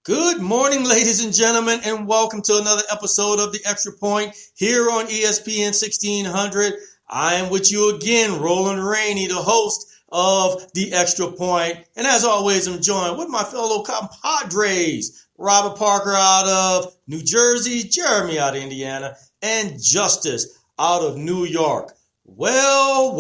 Good morning, ladies and gentlemen, and welcome to another episode of The Extra Point here on ESPN 1600. I am with you again, Roland Rainey, the host of The Extra Point. And as always, I'm joined with my fellow compadres, Robert Parker out of New Jersey, Jeremy out of Indiana, and Justice out of New York. Well,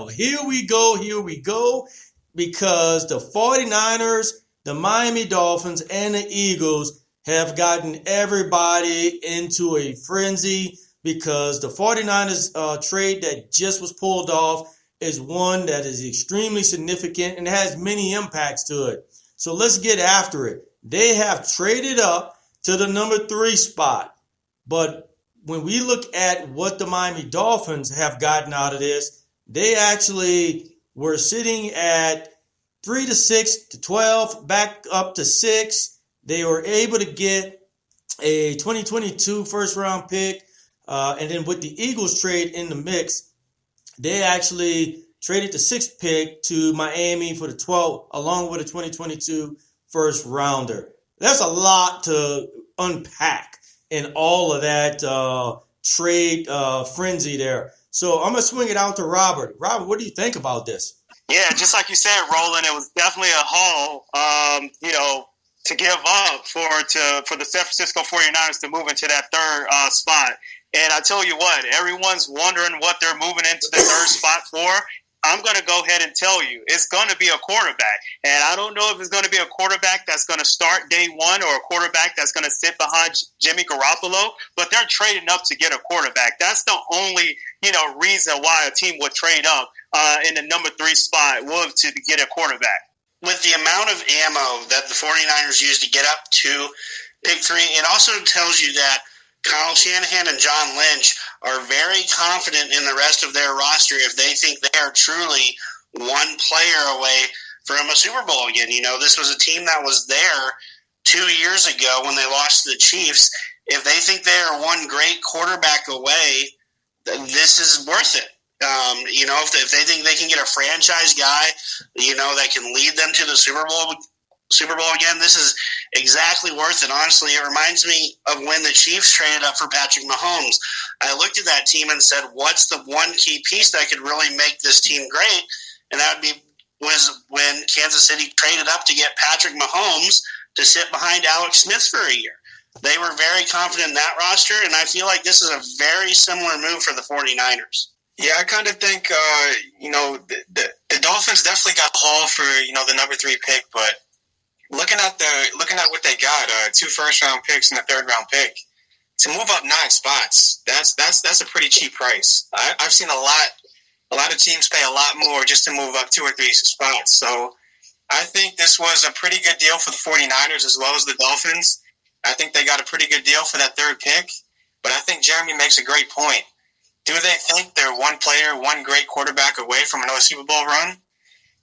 here we go, because the 49ers, the Miami Dolphins, and the Eagles have gotten everybody into a frenzy because the 49ers trade that just was pulled off is one that is extremely significant and has many impacts to it. So let's get after it. They have traded up to the number 3 spot. But when we look at what the Miami Dolphins have gotten out of this, they actually were sitting at 3 to 6 to 12, back up to 6. They were able to get a 2022 first round pick. And then with the Eagles trade in the mix, they actually traded the 6th pick to Miami for the 12th, along with a 2022 first rounder. That's a lot to unpack in all of that trade frenzy there. So I'm going to swing it out to Robert. Robert, what do you think about this? Yeah, just like you said, Roland, it was definitely a haul, to give up for the San Francisco 49ers to move into that third spot. And I tell you what, everyone's wondering what they're moving into the third spot for. I'm going to go ahead and tell you, it's going to be a quarterback. And I don't know if it's going to be a quarterback that's going to start day one or a quarterback that's going to sit behind Jimmy Garoppolo, but they're trading up to get a quarterback. That's the only, reason why a team would trade up in the number 3 spot was to get a quarterback. With the amount of ammo that the 49ers used to get up to pick 3, it also tells you that Kyle Shanahan and John Lynch are very confident in the rest of their roster if they think they are truly one player away from a Super Bowl again. This was a team that was there 2 years ago when they lost to the Chiefs. If they think they are one great quarterback away, this is worth it. If they think they can get a franchise guy, that can lead them to the Super Bowl again, this is exactly worth it. Honestly, it reminds me of when the Chiefs traded up for Patrick Mahomes. I looked at that team and said, what's the one key piece that could really make this team great? And that was when Kansas City traded up to get Patrick Mahomes to sit behind Alex Smith for a year. They were very confident in that roster, and I feel like this is a very similar move for the 49ers. Yeah, I kind of think, the Dolphins definitely got hauled for, the number 3 pick, but looking at what they got, 2 first-round picks and a third-round pick, to move up 9 spots, that's a pretty cheap price. I've seen a lot of teams pay a lot more just to move up 2 or 3 spots. So I think this was a pretty good deal for the 49ers as well as the Dolphins. I think they got a pretty good deal for that 3rd pick, but I think Jeremy makes a great point. Do they think they're one player, one great quarterback away from another Super Bowl run?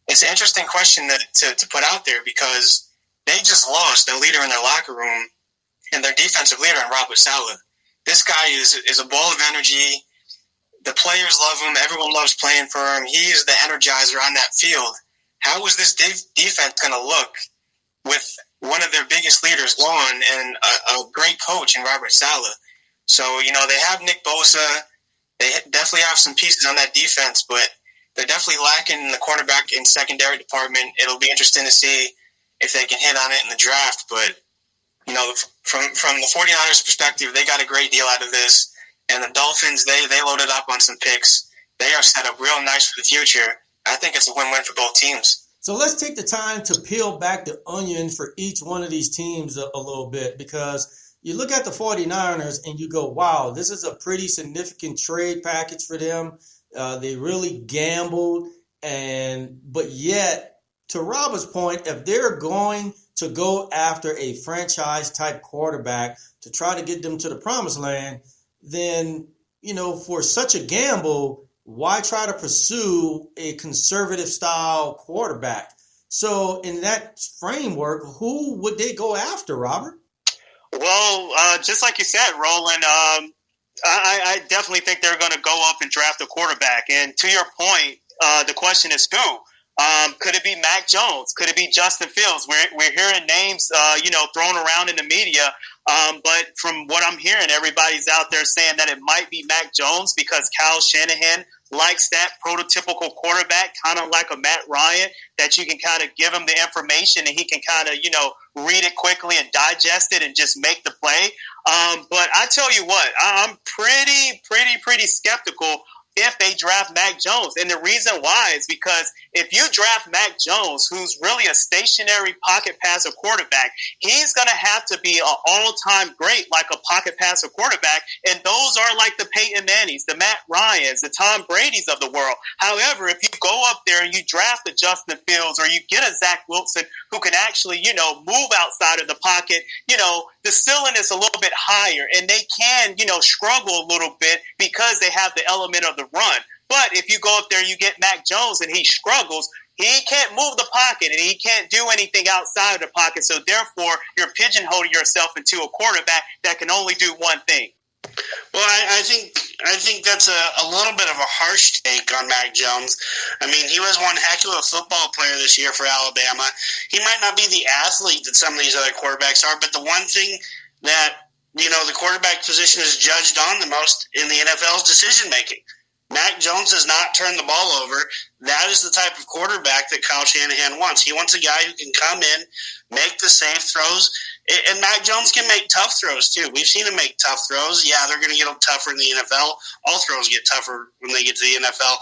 It's an interesting question to put out there because they just lost their leader in their locker room and their defensive leader in Robert Saleh. This guy is a ball of energy. The players love him. Everyone loves playing for him. He is the energizer on that field. How is this defense going to look with one of their biggest leaders gone and a great coach in Robert Saleh? So, they have Nick Bosa. They definitely have some pieces on that defense, but they're definitely lacking in the cornerback and secondary department. It'll be interesting to see if they can hit on it in the draft. But, from the 49ers perspective, they got a great deal out of this. And the Dolphins, they loaded up on some picks. They are set up real nice for the future. I think it's a win-win for both teams. So let's take the time to peel back the onion for each one of these teams a little bit, because you look at the 49ers and you go, wow, this is a pretty significant trade package for them. They really gambled. But yet, to Robert's point, if they're going to go after a franchise-type quarterback to try to get them to the promised land, then, for such a gamble, why try to pursue a conservative-style quarterback? So in that framework, who would they go after, Robert? Well, just like you said, Roland, I definitely think they're going to go up and draft a quarterback. And to your point, the question is who? Could it be Mac Jones? Could it be Justin Fields? We're hearing names, thrown around in the media. But from what I'm hearing, everybody's out there saying that it might be Mac Jones because Kyle Shanahan likes that prototypical quarterback, kind of like a Matt Ryan, that you can kind of give him the information and he can kind of, read it quickly and digest it and just make the play. But I tell you what, I'm pretty skeptical if they draft Mac Jones. And the reason why is because if you draft Mac Jones, who's really a stationary pocket passer quarterback, he's going to have to be an all-time great like a pocket passer quarterback. And those are like the Peyton Mannings, the Matt Ryans, the Tom Brady's of the world. However, if you go up there and you draft a Justin Fields or you get a Zach Wilson who can actually, move outside of the pocket, the ceiling is a little bit higher and they can, struggle a little bit because they have the element of the run. But if you go up there, you get Mac Jones and he struggles, he can't move the pocket and he can't do anything outside of the pocket. So therefore, you're pigeonholing yourself into a quarterback that can only do one thing. Well, I think that's a little bit of a harsh take on Mac Jones. I mean, he was one heck of a football player this year for Alabama. He might not be the athlete that some of these other quarterbacks are, but the one thing that, the quarterback position is judged on the most in the NFL is decision-making. Mac Jones does not turn the ball over. That is the type of quarterback that Kyle Shanahan wants. He wants a guy who can come in, make the safe throws, and Mac Jones can make tough throws too. We've seen him make tough throws. Yeah, they're going to get tougher in the NFL. All throws get tougher when they get to the NFL.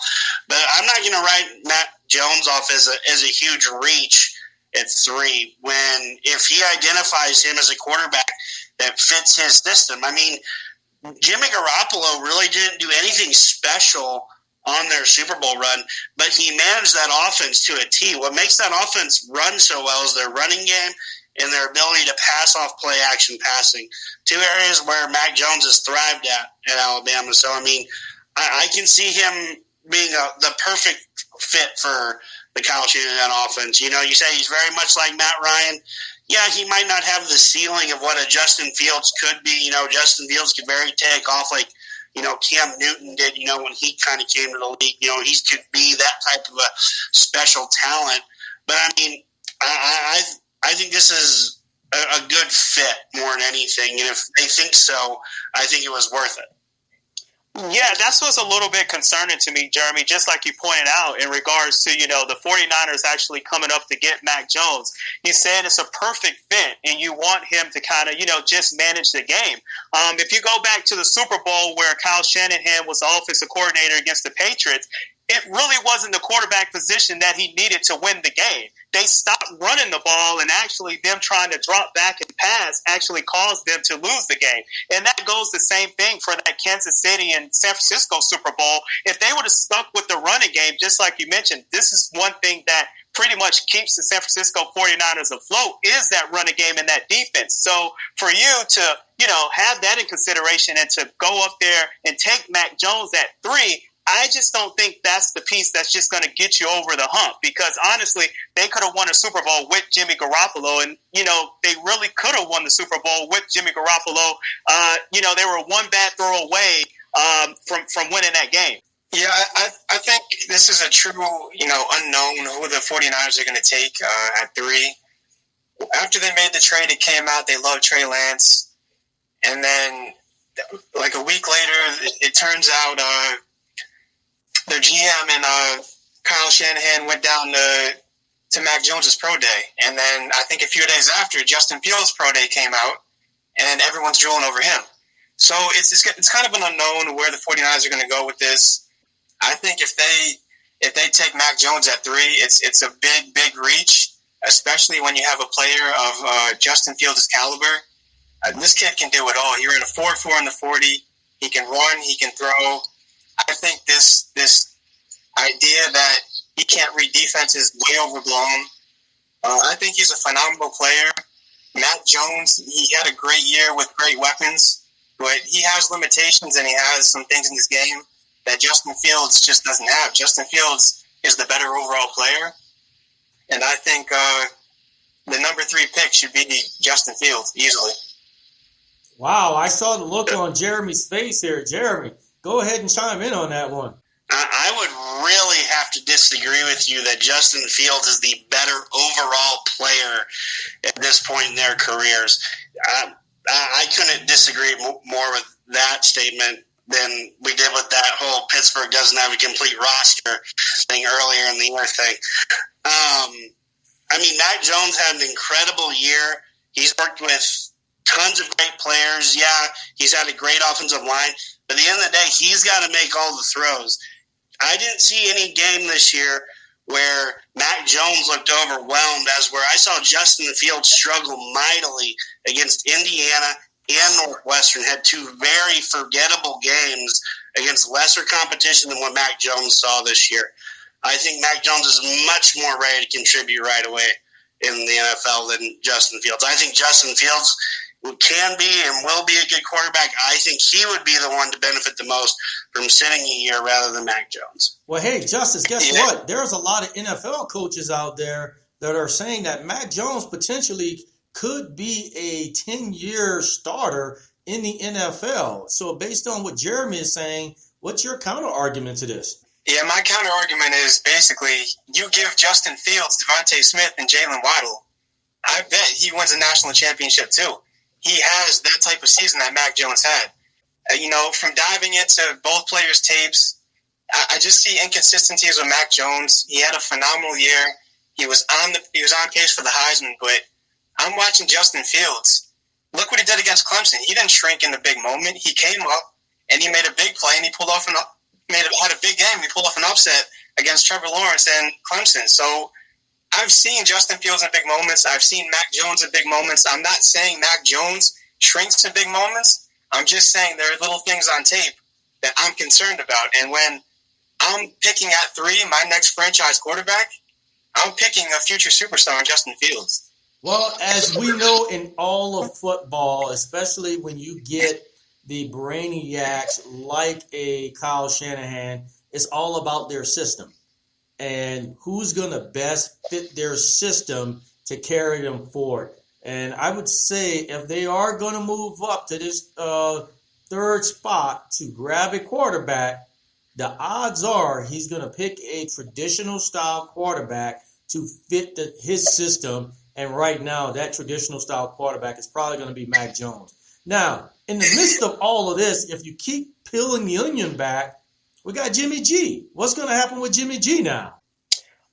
But I'm not going to write Mac Jones off as a huge reach at 3 when if he identifies him as a quarterback that fits his system. I mean, Jimmy Garoppolo really didn't do anything special on their Super Bowl run, but he managed that offense to a T. What makes that offense run so well is their running game and their ability to pass off play action passing. 2 areas where Mac Jones has thrived at Alabama. So, I mean, I can see him being the perfect fit for the Kyle Shanahan offense. You say he's very much like Matt Ryan. Yeah, he might not have the ceiling of what a Justin Fields could be. Justin Fields could very take off like, Cam Newton did, when he kind of came to the league. He could be that type of a special talent. But, I mean, I think this is a good fit more than anything. And if they think so, I think it was worth it. Yeah, that's what's a little bit concerning to me, Jeremy, just like you pointed out in regards to, the 49ers actually coming up to get Mac Jones. You said it's a perfect fit, and you want him to kind of, just manage the game. If you go back to the Super Bowl where Kyle Shanahan was the offensive coordinator against the Patriots, it really wasn't the quarterback position that he needed to win the game. They stopped running the ball, and actually them trying to drop back and pass actually caused them to lose the game. And that goes the same thing for that Kansas City and San Francisco Super Bowl. If they would have stuck with the running game, just like you mentioned, this is one thing that pretty much keeps the San Francisco 49ers afloat is that running game and that defense. So for you to, have that in consideration and to go up there and take Mac Jones at 3, I just don't think that's the piece that's just going to get you over the hump because, honestly, they could have won a Super Bowl with Jimmy Garoppolo, and, they really could have won the Super Bowl with Jimmy Garoppolo. They were one bad throw away from winning that game. Yeah, I think this is a true, unknown who the 49ers are going to take at 3. After they made the trade, it came out they love Trey Lance. And then, like a week later, it turns out their GM and Kyle Shanahan went down to Mac Jones's pro day. And then I think a few days after, Justin Fields' pro day came out, and everyone's drooling over him. So it's kind of an unknown where the 49ers are going to go with this. I think if they take Mac Jones at 3, it's a big reach, especially when you have a player of Justin Fields' caliber. This kid can do it all. He ran a 4.4 in the 40. He can run. He can throw. I think this idea that he can't read defense is way overblown. I think he's a phenomenal player. Matt Jones, he had a great year with great weapons, but he has limitations and he has some things in his game that Justin Fields just doesn't have. Justin Fields is the better overall player, and I think the number 3 pick should be Justin Fields easily. Wow, I saw the look on Jeremy's face here. Jeremy, go ahead and chime in on that one. I would really have to disagree with you that Justin Fields is the better overall player at this point in their careers. I couldn't disagree more with that statement than we did with that whole Pittsburgh doesn't have a complete roster thing earlier in the year thing. I mean, Mac Jones had an incredible year. He's worked with tons of great players. Yeah, he's had a great offensive line. But at the end of the day, he's got to make all the throws. I didn't see any game this year where Mac Jones looked overwhelmed as where I saw Justin Fields struggle mightily against Indiana and Northwestern, had two very forgettable games against lesser competition than what Mac Jones saw this year. I think Mac Jones is much more ready to contribute right away in the NFL than Justin Fields. I think Justin Fields can be and will be a good quarterback. I think he would be the one to benefit the most from sitting a year rather than Mac Jones. Well, hey, Justice, guess what? There's a lot of NFL coaches out there that are saying that Mac Jones potentially could be a 10-year starter in the NFL. So based on what Jeremy is saying, what's your counter argument to this? Yeah, my counter argument is basically you give Justin Fields, Devontae Smith, and Jalen Waddle, I bet he wins a national championship too. He has that type of season that Mac Jones had. From diving into both players' tapes, I just see inconsistencies with Mac Jones. He had a phenomenal year. He was on pace for the Heisman, but I'm watching Justin Fields. Look what he did against Clemson. He didn't shrink in the big moment. He came up and he made a big play and he had a big game. He pulled off an upset against Trevor Lawrence and Clemson. So I've seen Justin Fields in big moments. I've seen Mac Jones in big moments. I'm not saying Mac Jones shrinks in big moments. I'm just saying there are little things on tape that I'm concerned about. And when I'm picking at 3, my next franchise quarterback, I'm picking a future superstar in Justin Fields. Well, as we know in all of football, especially when you get the brainiacs like a Kyle Shanahan, it's all about their system and who's going to best fit their system to carry them forward. And I would say if they are going to move up to this third spot to grab a quarterback, the odds are he's going to pick a traditional style quarterback to fit his system. And right now, that traditional style quarterback is probably going to be Mac Jones. Now, in the midst of all of this, if you keep peeling the onion back, we got Jimmy G. What's going to happen with Jimmy G now?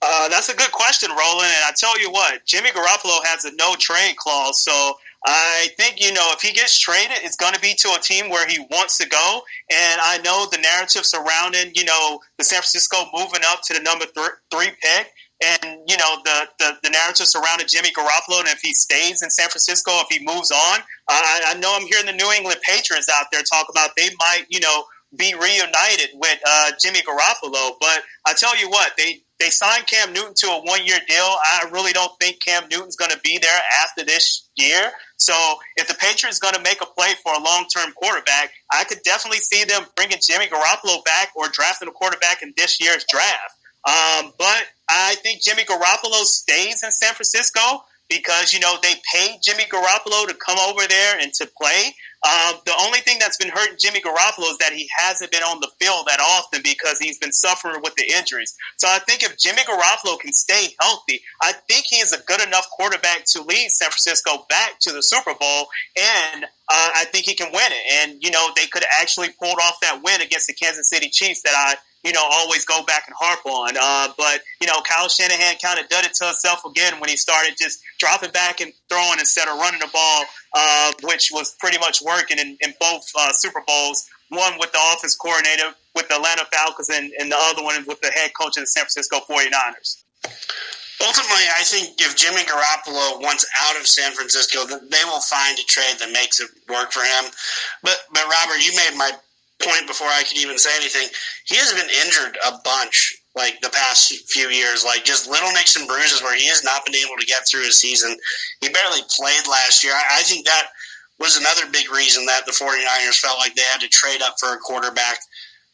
That's a good question, Roland. And I tell you what, Jimmy Garoppolo has a no-trade clause. So I think, if he gets traded, it's going to be to a team where he wants to go. And I know the narrative surrounding, the San Francisco moving up to the number 3 pick. And, the narrative surrounding Jimmy Garoppolo, and if he stays in San Francisco, if he moves on, I know I'm hearing the New England Patriots out there talk about they might, be reunited with Jimmy Garoppolo. But I tell you what, they signed Cam Newton to a 1-year deal. I really don't think Cam Newton's going to be there after this year. So if the Patriots going to make a play for a long-term quarterback, I could definitely see them bringing Jimmy Garoppolo back or drafting a quarterback in this year's draft. But I think Jimmy Garoppolo stays in San Francisco because, they paid Jimmy Garoppolo to come over there and to play. The only thing that's been hurting Jimmy Garoppolo is that he hasn't been on the field that often because he's been suffering with the injuries. So I think if Jimmy Garoppolo can stay healthy, I think he is a good enough quarterback to lead San Francisco back to the Super Bowl, and I think he can win it. And, they could have actually pulled off that win against the Kansas City Chiefs that I always go back and harp on. But Kyle Shanahan kind of did it to himself again when he started just dropping back and throwing instead of running the ball, which was pretty much working in both Super Bowls, one with the offense coordinator with the Atlanta Falcons and the other one with the head coach of the San Francisco 49ers. Ultimately, I think if Jimmy Garoppolo wants out of San Francisco, they will find a trade that makes it work for him. But Robert, you made my point before I could even say anything. He has been injured a bunch the past few years, just little nicks and bruises where he has not been able to get through his season. He barely played last year. I think that was another big reason that the 49ers felt like they had to trade up for a quarterback,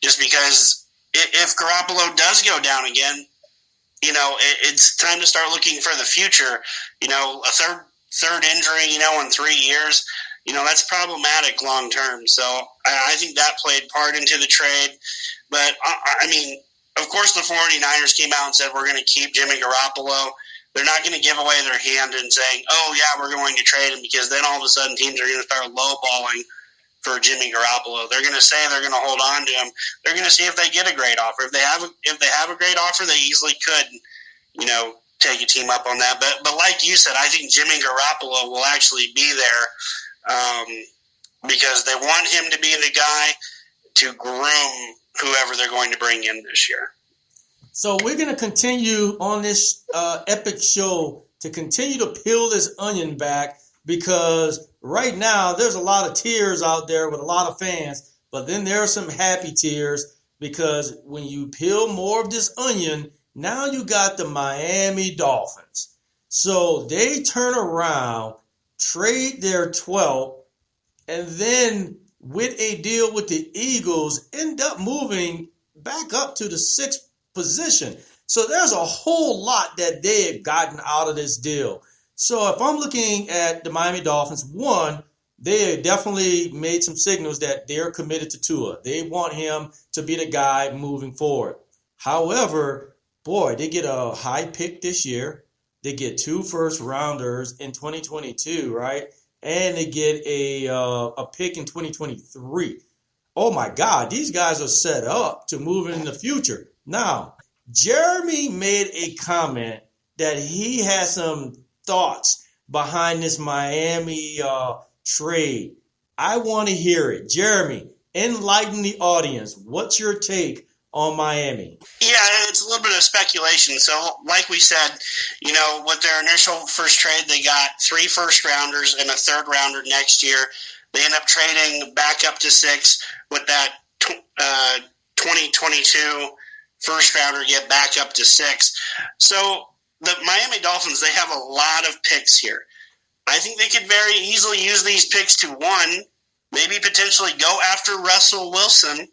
just because if Garoppolo does go down again, it's time to start looking for the future. A third injury, in 3 years, that's problematic long term. So I think that played part into the trade. But, I mean, of course the 49ers came out and said, we're going to keep Jimmy Garoppolo. They're not going to give away their hand and saying, oh, yeah, we're going to trade him, because then all of a sudden teams are going to start lowballing for Jimmy Garoppolo. They're going to say they're going to hold on to him. They're going to see if they get a great offer. If they have a great offer, they easily could, take a team up on that. But like you said, I think Jimmy Garoppolo will actually be there because they want him to be the guy to groom whoever they're going to bring in this year. So we're going to continue on this epic show to continue to peel this onion back, because right now there's a lot of tears out there with a lot of fans, but then there are some happy tears, because when you peel more of this onion, now you got the Miami Dolphins. So they turn around, trade their 12th, and then with a deal with the Eagles, end up moving back up to the 6th position. So there's a whole lot that they have gotten out of this deal. So if I'm looking at the Miami Dolphins, one, they have definitely made some signals that they're committed to Tua. They want him to be the guy moving forward. However, boy, they get a high pick this year. They get 2 first-rounders in 2022, right? And they get a pick in 2023. Oh, my God, these guys are set up to move in the future. Now, Jeremy made a comment that he has some thoughts behind this Miami trade. I want to hear it. Jeremy, enlighten the audience. What's your take on Miami? Yeah, it's a little bit of speculation. So, like we said, with their initial first trade, they got 3 first-rounders and a third-rounder next year. They end up trading back up to 6 with that 2022 first-rounder get back up to 6. So, the Miami Dolphins, they have a lot of picks here. I think they could very easily use these picks to, one, maybe potentially go after Russell Wilson,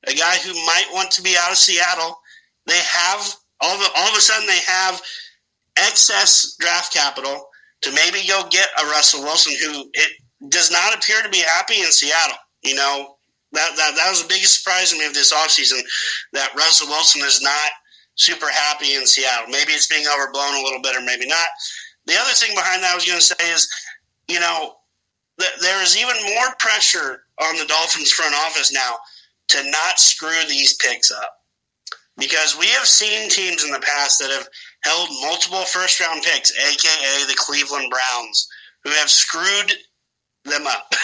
a guy who might want to be out of Seattle. They have, all of a sudden, they have excess draft capital to maybe go get a Russell Wilson who does not appear to be happy in Seattle. That was the biggest surprise to me of this offseason, that Russell Wilson is not super happy in Seattle. Maybe it's being overblown a little bit, or maybe not. The other thing behind that I was going to say is, there is even more pressure on the Dolphins front office now to not screw these picks up. Because we have seen teams in the past that have held multiple first-round picks, a.k.a. the Cleveland Browns, who have screwed them up.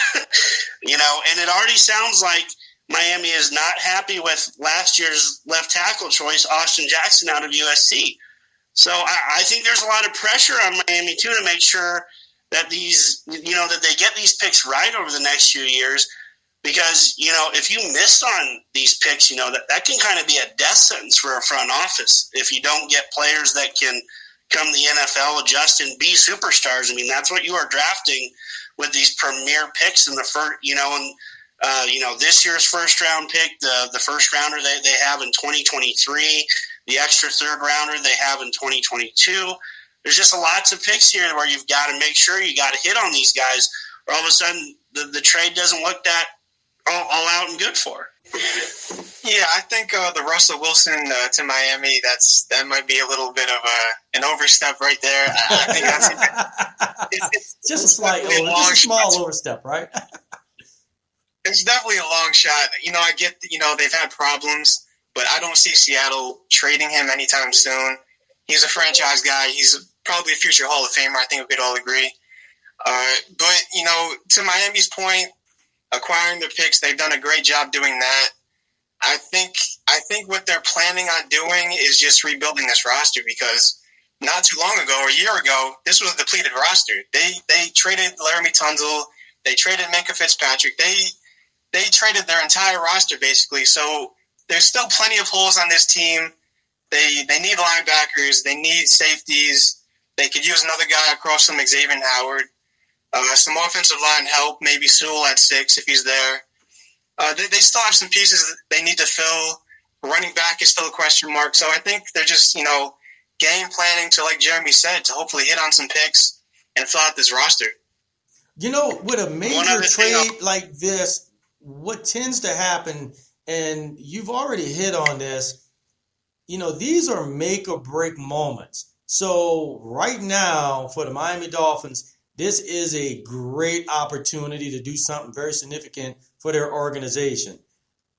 And it already sounds like Miami is not happy with last year's left tackle choice, Austin Jackson, out of USC. So I think there's a lot of pressure on Miami, too, to make sure that that they get these picks right over the next few years. Because, if you miss on these picks, that can kind of be a death sentence for a front office if you don't get players that can come the NFL, adjust, and be superstars. I mean, that's what you are drafting with these premier picks in the first, this year's first-round pick, the first-rounder they have in 2023, the extra third-rounder they have in 2022. There's just lots of picks here where you've got to make sure you got to hit on these guys, or all of a sudden the trade doesn't look that all out and good for. Yeah, I think the Russell Wilson to Miami, that might be a little bit of an overstep right there. I think that's just a slight, just a small overstep, right? It's definitely a long shot. I get, they've had problems, but I don't see Seattle trading him anytime soon. He's a franchise guy. He's probably a future Hall of Famer. I think we could all agree. But, to Miami's point, acquiring their picks, they've done a great job doing that. I think what they're planning on doing is just rebuilding this roster, because not too long ago, or a year ago, this was a depleted roster. They traded Laramie Tunsil. They traded Minkah Fitzpatrick. They traded their entire roster, basically. So there's still plenty of holes on this team. They need linebackers. They need safeties. They could use another guy across from Xavier Howard. Some offensive line help, maybe Sewell at 6 if he's there. They still have some pieces that they need to fill. Running back is still a question mark. So I think they're just, game planning to, like Jeremy said, to hopefully hit on some picks and fill out this roster. With a major trade like this, what tends to happen, and you've already hit on this, these are make or break moments. So right now for the Miami Dolphins, this is a great opportunity to do something very significant for their organization.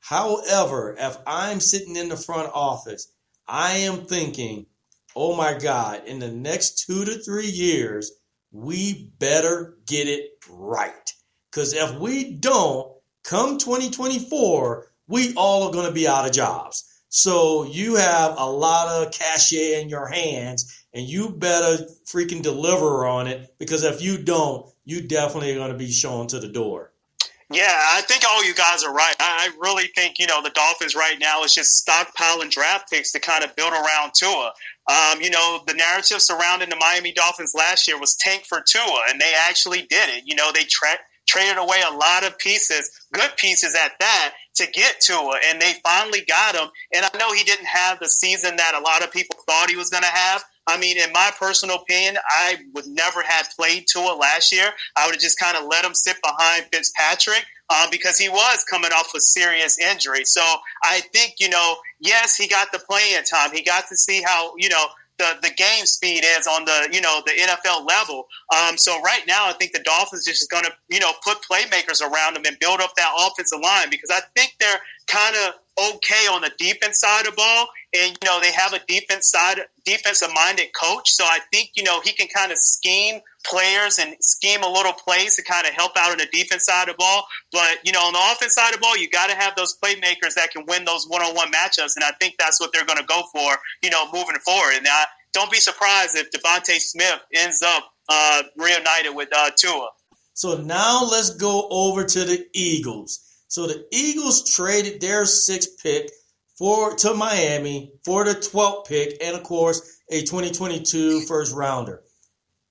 However, if I'm sitting in the front office, I am thinking, oh my God, in the next 2 to 3 years, we better get it right. Because if we don't, come 2024, we all are going to be out of jobs. So you have a lot of cachet in your hands, and you better freaking deliver on it, because if you don't, you definitely are going to be shown to the door. Yeah, I think all you guys are right. I really think, the Dolphins right now is just stockpiling draft picks to kind of build around Tua. The narrative surrounding the Miami Dolphins last year was tank for Tua, and they actually did it. They traded away a lot of pieces, good pieces at that, to get Tua, and they finally got him. And I know he didn't have the season that a lot of people thought he was going to have. I mean, in my personal opinion, I would never have played Tua last year. I would have just kind of let him sit behind Fitzpatrick because he was coming off a serious injury. So I think, yes, he got the playing time. He got to see how, the game speed is on the, the NFL level. So right now, I think the Dolphins are just going to, put playmakers around them and build up that offensive line, because I think they're kind of okay on the defense side of the ball. And, they have a defensive-minded coach. So I think, he can kind of scheme players and scheme a little plays to kind of help out on the defense side of the ball. But, on the offense side of the ball, you got to have those playmakers that can win those one-on-one matchups. And I think that's what they're going to go for, moving forward. And don't be surprised if Devontae Smith ends up reunited with Tua. So now let's go over to the Eagles. So the Eagles traded their 6th pick to Miami for the 12th pick and, of course, a 2022 first rounder.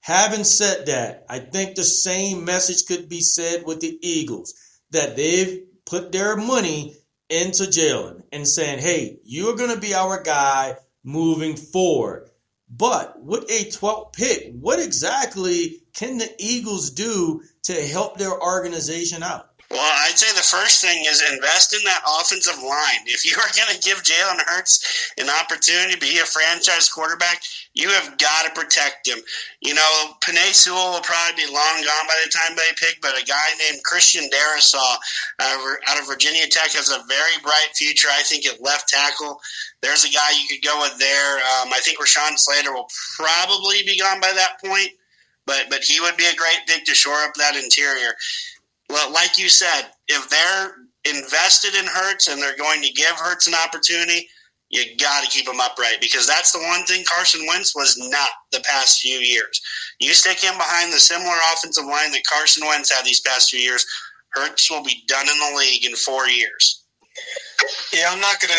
Having said that, I think the same message could be said with the Eagles, that they've put their money into Jalen and saying, hey, you're going to be our guy moving forward. But with a 12th pick, what exactly can the Eagles do to help their organization out? Well, I'd say the first thing is invest in that offensive line. If you are going to give Jalen Hurts an opportunity to be a franchise quarterback, you have got to protect him. Penei Sewell will probably be long gone by the time they pick, but a guy named Christian Darrisaw out of Virginia Tech has a very bright future, I think, at left tackle. There's a guy you could go with there. I think Rashawn Slater will probably be gone by that point, but he would be a great pick to shore up that interior. Well, like you said, if they're invested in Hurts and they're going to give Hurts an opportunity, you got to keep him upright, because that's the one thing Carson Wentz was not the past few years. You stick him behind the similar offensive line that Carson Wentz had these past few years, Hurts will be done in the league in 4 years. Yeah, I'm not gonna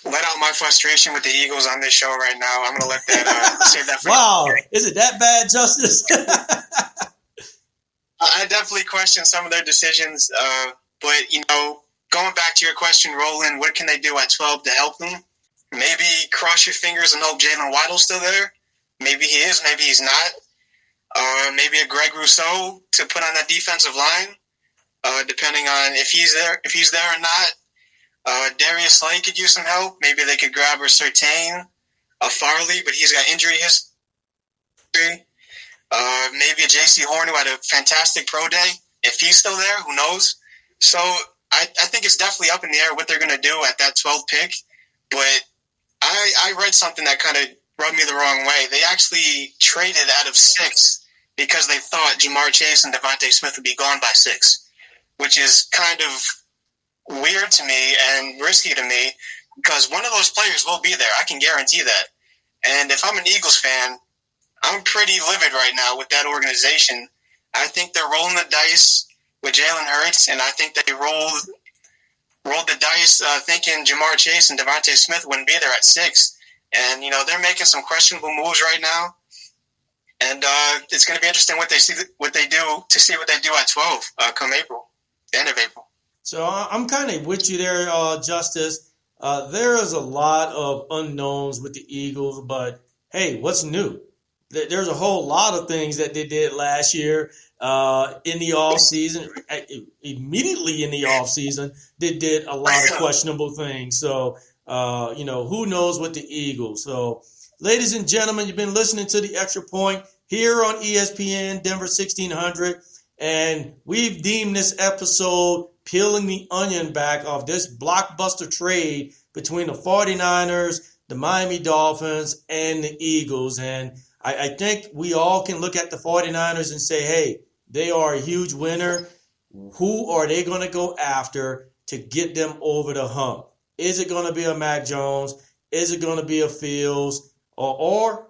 let out my frustration with the Eagles on this show right now. I'm gonna let that save that for Wow, is it that bad, Justice? I definitely question some of their decisions, but, going back to your question, Roland, what can they do at 12 to help them? Maybe cross your fingers and hope Jalen Waddle's still there. Maybe he is, maybe he's not. Maybe a Greg Rousseau to put on that defensive line, depending on if he's there or not. Darius Slay could use some help. Maybe they could grab a Surtain, a Farley, but he's got injury history. Maybe a J.C. Horn, who had a fantastic pro day. If he's still there, who knows? So I think it's definitely up in the air what they're going to do at that 12th pick. But I read something that kind of rubbed me the wrong way. They actually traded out of 6 because they thought Jamar Chase and Devontae Smith would be gone by 6, which is kind of weird to me and risky to me, because one of those players will be there. I can guarantee that. And if I'm an Eagles fan, I'm pretty livid right now with that organization. I think they're rolling the dice with Jalen Hurts, and I think they rolled the dice thinking Jamar Chase and Devontae Smith wouldn't be there at 6. And, they're making some questionable moves right now. And it's going to be interesting what they do at 12 come April, the end of April. So I'm kind of with you there, Justice. There is a lot of unknowns with the Eagles, but hey, what's new? there's a whole lot of things that they did last year in the off season. Immediately in the off season, they did a lot of questionable things. So who knows with the Eagles? So, ladies and gentlemen, you've been listening to the Extra Point here on ESPN Denver 1600, and we've deemed this episode peeling the onion back of this blockbuster trade between the 49ers, the Miami Dolphins, and the Eagles. And I think we all can look at the 49ers and say, hey, they are a huge winner. Who are they going to go after to get them over the hump? Is it going to be a Mac Jones? Is it going to be a Fields? Or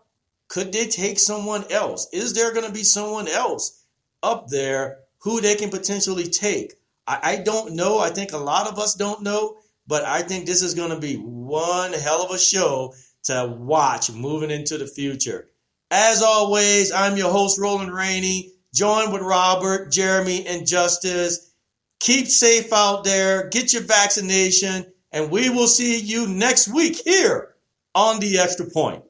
could they take someone else? Is there going to be someone else up there who they can potentially take? I don't know. I think a lot of us don't know. But I think this is going to be one hell of a show to watch moving into the future. As always, I'm your host, Roland Rainey, joined with Robert, Jeremy, and Justice. Keep safe out there. Get your vaccination. And we will see you next week here on The Extra Point.